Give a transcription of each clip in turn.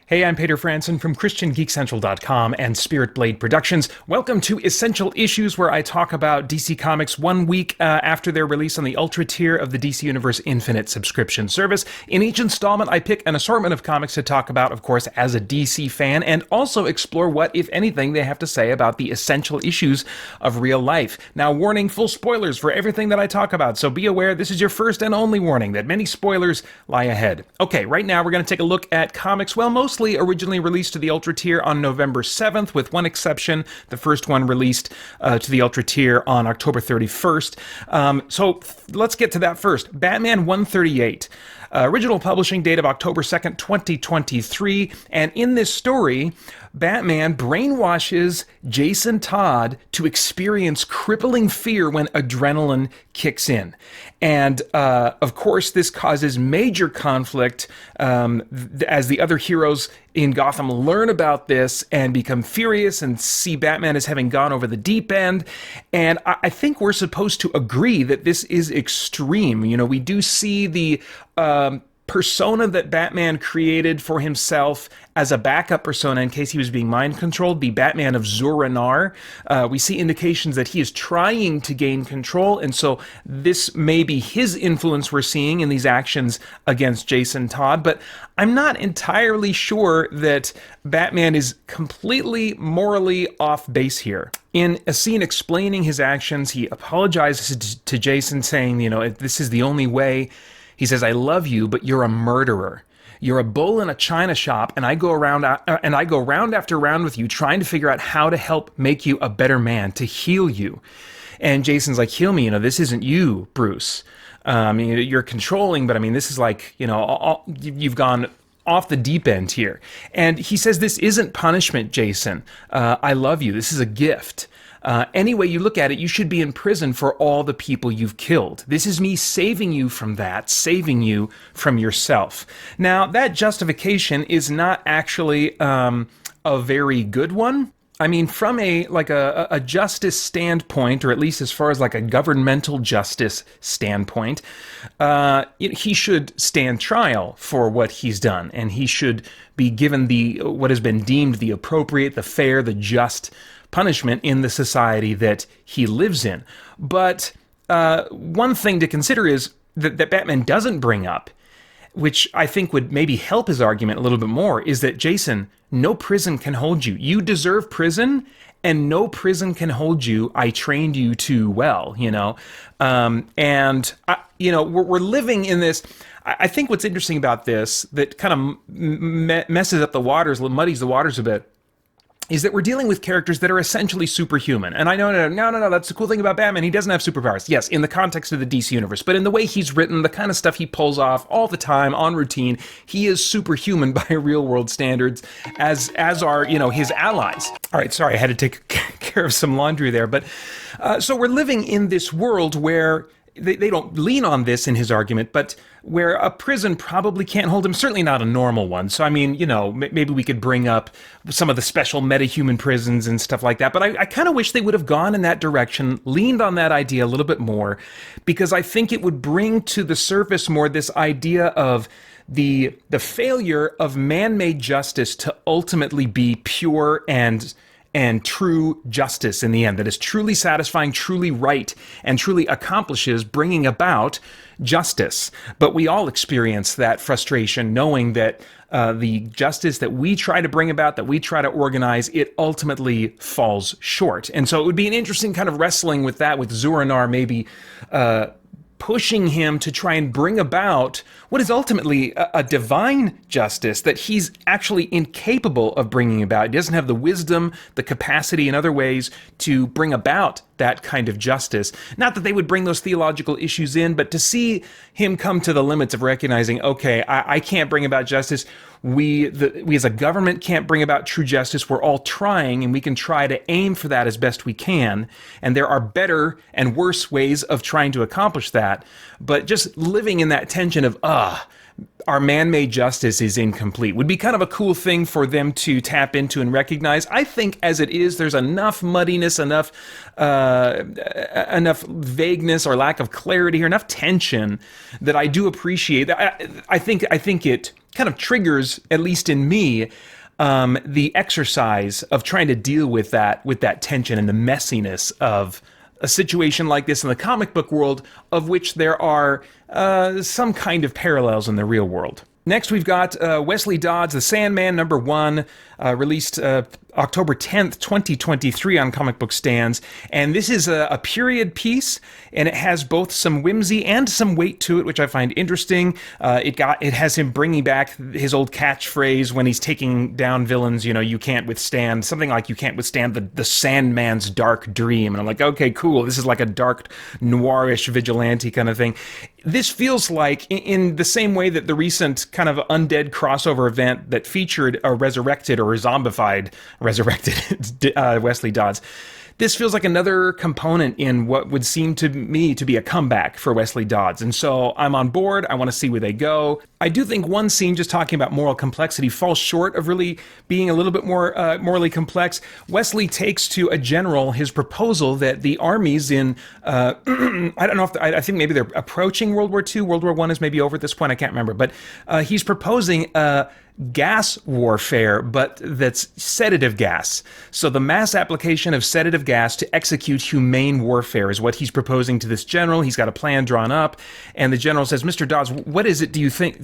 Hey, I'm Peter Franson from christiangeekcentral.com and Spirit Blade Productions. Welcome to Essential Issues, where I talk about DC Comics 1 week after their release on the Ultra tier of the DC Universe Infinite subscription service. In each installment, I pick an assortment of comics to talk about, of course, as a DC fan, and also explore what, if anything, they have to say about the essential issues of real life. Now, warning, full spoilers for everything that I talk about, so be aware this is your first and only warning that many spoilers lie ahead. Okay, right now we're going to take a look at comics, well, mostly originally released to the Ultra tier on November 7th, with one exception, the first one released to the Ultra tier on October 31st. So let's get to that first. Batman 138. Original publishing date of October 2nd, 2023, and in this story, Batman brainwashes Jason Todd to experience crippling fear when adrenaline kicks in. And, of course, this causes major conflict as the other heroes in Gotham learn about this and become furious and see Batman as having gone over the deep end. And I think we're supposed to agree that this is extreme. You know, we do see the persona that Batman created for himself as a backup persona in case he was being mind controlled, the Batman of Zur-Anar. We see indications that he is trying to gain control, and so this may be his influence we're seeing in these actions against Jason Todd, but I'm not entirely sure that Batman is completely morally off base here. In a scene explaining his actions, he apologizes to Jason, saying, you know, this is the only way. He says, I love you, but you're a murderer. You're a bull in a china shop, and I go round after round with you, trying to figure out how to help make you a better man, to heal you. And Jason's like, heal me, you know, this isn't you, Bruce. You're controlling, but I mean, this is like, you know, you've gone off the deep end here. And he says, this isn't punishment, Jason. I love you. This is a gift. Any way you look at it, you should be in prison for all the people you've killed. This is me saving you from that, saving you from yourself. Now, that justification is not actually a very good one. I mean, from a justice standpoint, or at least as far as like a governmental justice standpoint, he should stand trial for what he's done, and he should be given what has been deemed the appropriate, the fair, the just punishment in the society that he lives in. But one thing to consider is that Batman doesn't bring up, which I think would maybe help his argument a little bit more, is that, Jason, no prison can hold you. You deserve prison, and no prison can hold you. I trained you too well, you know. We're living in this. I think what's interesting about this that kind of messes up the waters, muddies the waters a bit, is that we're dealing with characters that are essentially superhuman. And I know, no, that's the cool thing about Batman. He doesn't have superpowers. Yes, in the context of the DC Universe, but in the way he's written, the kind of stuff he pulls off all the time, on routine, he is superhuman by real-world standards, as are, you know, his allies. All right, sorry, I had to take care of some laundry there. But so we're living in this world where they don't lean on this in his argument, but where a prison probably can't hold him, certainly not a normal one. So, I mean, you know, maybe we could bring up some of the special metahuman prisons and stuff like that. But I kind of wish they would have gone in that direction, leaned on that idea a little bit more, because I think it would bring to the surface more this idea of the failure of man-made justice to ultimately be pure and true justice in the end, that is truly satisfying, truly right, and truly accomplishes bringing about justice. But we all experience that frustration, knowing that the justice that we try to bring about, that we try to organize, it ultimately falls short. And so it would be an interesting kind of wrestling with that, with Zur-Anar maybe pushing him to try and bring about what is ultimately a divine justice that he's actually incapable of bringing about. He doesn't have the wisdom, the capacity in other ways to bring about that kind of justice. Not that they would bring those theological issues in, but to see him come to the limits of recognizing, okay, I can't bring about justice. We as a government can't bring about true justice. We're all trying, and we can try to aim for that as best we can. And there are better and worse ways of trying to accomplish that. But just living in that tension of, our man-made justice is incomplete would be kind of a cool thing for them to tap into and recognize. I think as it is, there's enough muddiness, enough vagueness or lack of clarity here, enough tension that I do appreciate. I think it kind of triggers, at least in me, the exercise of trying to deal with that tension and the messiness of a situation like this in the comic book world, of which there are some kind of parallels in the real world. Next, we've got Wesley Dodds' The Sandman, #1, released October 10th, 2023 on comic book stands. And this is a period piece, and it has both some whimsy and some weight to it, which I find interesting. It has him bringing back his old catchphrase when he's taking down villains, you can't withstand, something like you can't withstand the Sandman's dark dream. And I'm like, okay, cool. This is like a dark, noirish vigilante kind of thing. This feels like, in the same way that the recent kind of undead crossover event that featured a resurrected or zombified resurrected Wesley Dodds, this feels like another component in what would seem to me to be a comeback for Wesley Dodds. And so I'm on board. I want to see where they go. I do think one scene, just talking about moral complexity, falls short of really being a little bit more morally complex. Wesley takes to a general his proposal that the armies in, I don't know if, I think maybe they're approaching World War II. World War I is maybe over at this point. I can't remember. But he's proposing gas warfare, but that's sedative gas. So the mass application of sedative gas to execute humane warfare is what he's proposing to this general. He's got a plan drawn up, and the general says, "Mr. Dodds, what is it you think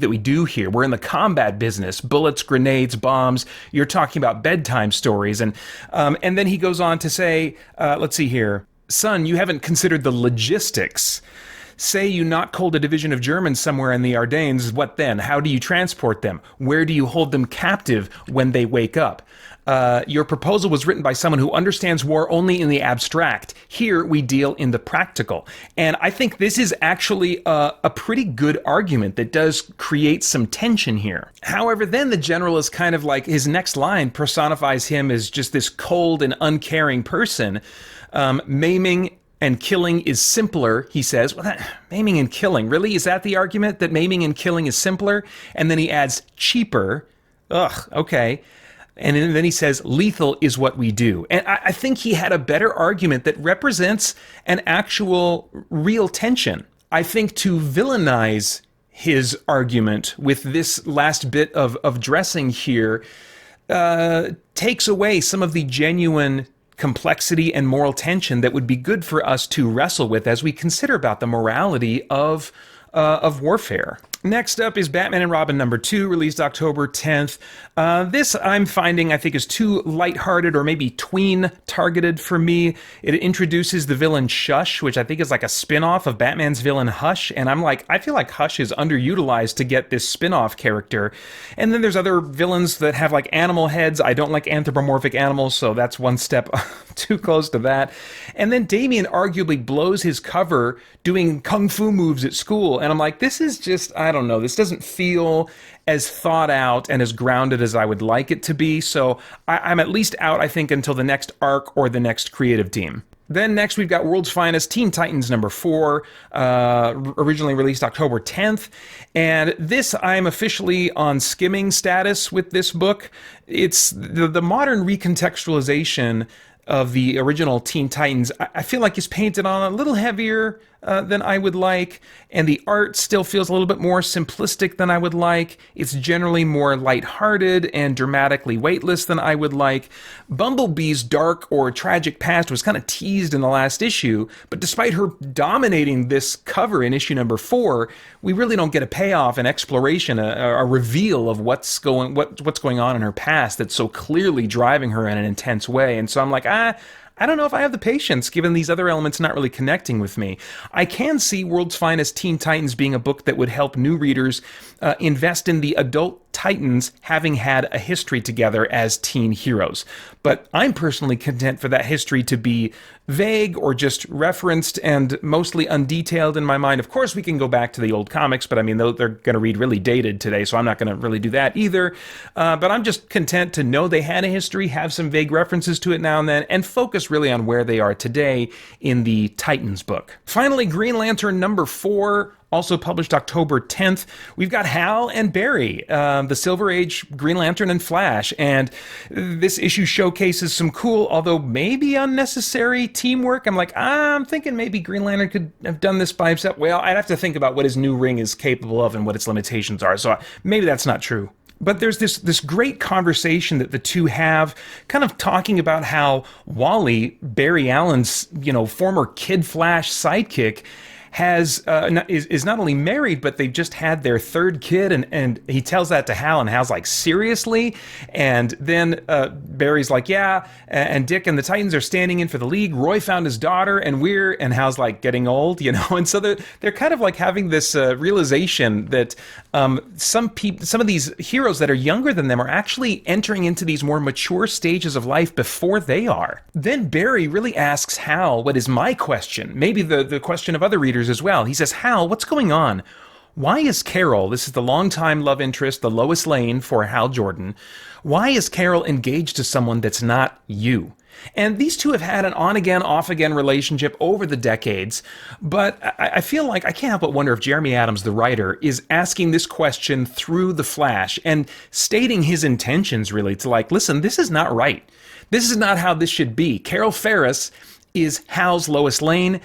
that we do here? We're in the combat business, bullets, grenades, bombs. You're talking about bedtime stories." And then he goes on to say, let's see here, "Son, you haven't considered the logistics. Say you not cold a division of Germans somewhere in the Ardennes, what then? How do you transport them? Where do you hold them captive when they wake up? Your proposal was written by someone who understands war only in the abstract. Here we deal in the practical." And I think this is actually a pretty good argument that does create some tension here. However, then the general is kind of like, his next line personifies him as just this cold and uncaring person. Maiming and killing is simpler, he says. Well, maiming and killing, really? Is that the argument, that maiming and killing is simpler? And then he adds cheaper. Ugh, okay. And then he says, lethal is what we do. And I think he had a better argument that represents an actual real tension. I think to villainize his argument with this last bit of dressing here takes away some of the genuine complexity and moral tension that would be good for us to wrestle with as we consider about the morality of warfare. Next up is Batman and Robin #2, released October 10th. This I'm finding, I think, is too lighthearted or maybe tween-targeted for me. It introduces the villain Shush, which I think is like a spin-off of Batman's villain Hush, and I feel like Hush is underutilized to get this spin-off character. And then there's other villains that have like animal heads. I don't like anthropomorphic animals, so that's one step too close to that. And then Damian arguably blows his cover doing kung fu moves at school, and I'm like, this is just, I don't know, this doesn't feel as thought out and as grounded as I would like it to be. So I'm at least out, I think, until the next arc or the next creative team. Then next we've got World's Finest, Teen Titans #4, originally released October 10th. And this, I'm officially on skimming status with this book. It's the modern recontextualization of the original Teen Titans, I feel like is painted on a little heavier than I would like, and the art still feels a little bit more simplistic than I would like. It's generally more lighthearted and dramatically weightless than I would like. Bumblebee's dark or tragic past was kind of teased in the last issue, but despite her dominating this cover in issue #4, we really don't get a payoff, an exploration, a reveal of what's going on in her past that's so clearly driving her in an intense way. And so I'm like, I don't know if I have the patience, given these other elements not really connecting with me. I can see World's Finest Teen Titans being a book that would help new readers invest in the adult Titans having had a history together as teen heroes. But I'm personally content for that history to be vague or just referenced and mostly undetailed in my mind. Of course, we can go back to the old comics, but I mean, they're going to read really dated today, so I'm not going to really do that either. But I'm just content to know they had a history, have some vague references to it now and then, and focus really on where they are today in the Titans book. Finally, Green Lantern #4, also published October 10th. We've got Hal and Barry, the Silver Age Green Lantern and Flash, and this issue showcases some cool, although maybe unnecessary teamwork. I'm thinking maybe Green Lantern could have done this by himself. Well, I'd have to think about what his new ring is capable of and what its limitations are, so maybe that's not true. But there's this great conversation that the two have, kind of talking about how Wally, Barry Allen's former Kid Flash sidekick, is not only married, but they've just had their third kid, and he tells that to Hal, and Hal's like, seriously? And then Barry's like, yeah, and Dick and the Titans are standing in for the League. Roy found his daughter, and Hal's like, getting old, and so they're kind of like having this realization that some of these heroes that are younger than them are actually entering into these more mature stages of life before they are. Then Barry really asks Hal what is my question, maybe the question of other readers as well. He says, Hal, what's going on? Why is Carol, this is the longtime love interest, the Lois Lane for Hal Jordan, why is Carol engaged to someone that's not you? And these two have had an on-again, off-again relationship over the decades, but I feel like I can't help but wonder if Jeremy Adams, the writer, is asking this question through the Flash and stating his intentions, really, to listen, this is not right. This is not how this should be. Carol Ferris is Hal's Lois Lane.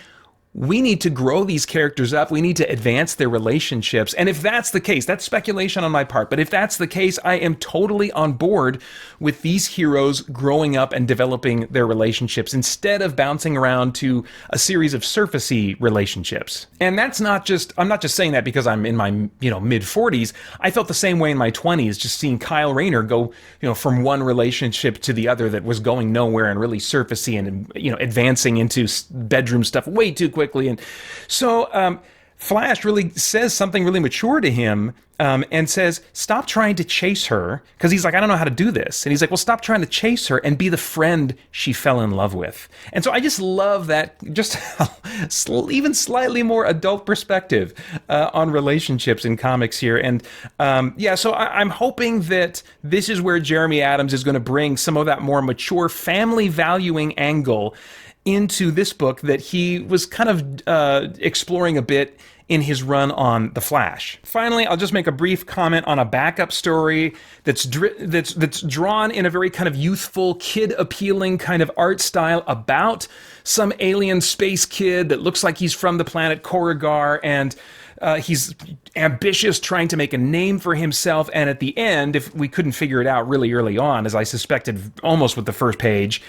We need to grow these characters up. We need to advance their relationships. And if that's the case, that's speculation on my part, but if that's the case, I am totally on board with these heroes growing up and developing their relationships instead of bouncing around to a series of surfacey relationships. And I'm not just saying that because I'm in my mid-40s. I felt the same way in my 20s, just seeing Kyle Rayner go from one relationship to the other that was going nowhere and really surfacey and advancing into bedroom stuff way too quickly. And so Flash really says something really mature to him and says, stop trying to chase her, because he's like, I don't know how to do this. And he's like, well, stop trying to chase her and be the friend she fell in love with. And so I just love that, just even slightly more adult perspective on relationships in comics here. And so I'm hoping that this is where Jeremy Adams is going to bring some of that more mature family valuing angle into this book that he was kind of exploring a bit in his run on The Flash. Finally, I'll just make a brief comment on a backup story that's drawn in a very kind of youthful, kid-appealing kind of art style about some alien space kid that looks like he's from the planet Korrigar, and he's ambitious, trying to make a name for himself, and at the end, if we couldn't figure it out really early on, as I suspected almost with the first page,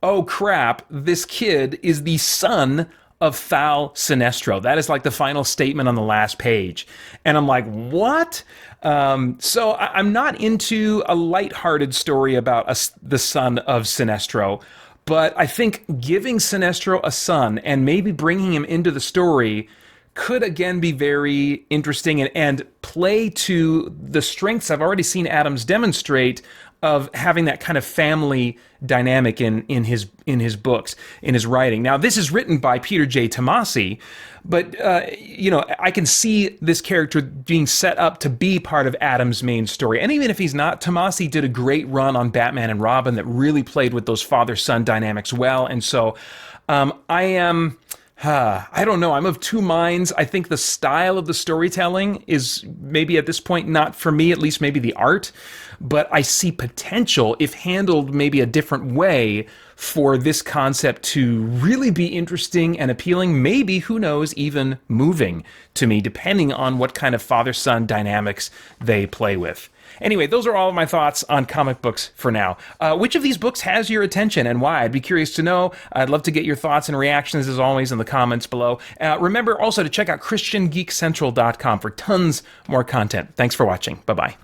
oh crap, this kid is the son of Thal Sinestro. That is like the final statement on the last page. And I'm like, what? So I'm not into a lighthearted story about the son of Sinestro, but I think giving Sinestro a son and maybe bringing him into the story could again be very interesting and play to the strengths I've already seen Adams demonstrate of having that kind of family dynamic in his books, in his writing. Now, this is written by Peter J. Tomasi, but I can see this character being set up to be part of Adams' main story. And even if he's not, Tomasi did a great run on Batman and Robin that really played with those father-son dynamics well. And so I don't know. I'm of two minds. I think the style of the storytelling is maybe at this point not for me, at least maybe the art, but I see potential, if handled maybe a different way, for this concept to really be interesting and appealing, maybe, who knows, even moving to me, depending on what kind of father-son dynamics they play with. Anyway, those are all of my thoughts on comic books for now. Which of these books has your attention and why? I'd be curious to know. I'd love to get your thoughts and reactions, as always, in the comments below. Remember also to check out christiangeekcentral.com for tons more content. Thanks for watching. Bye-bye.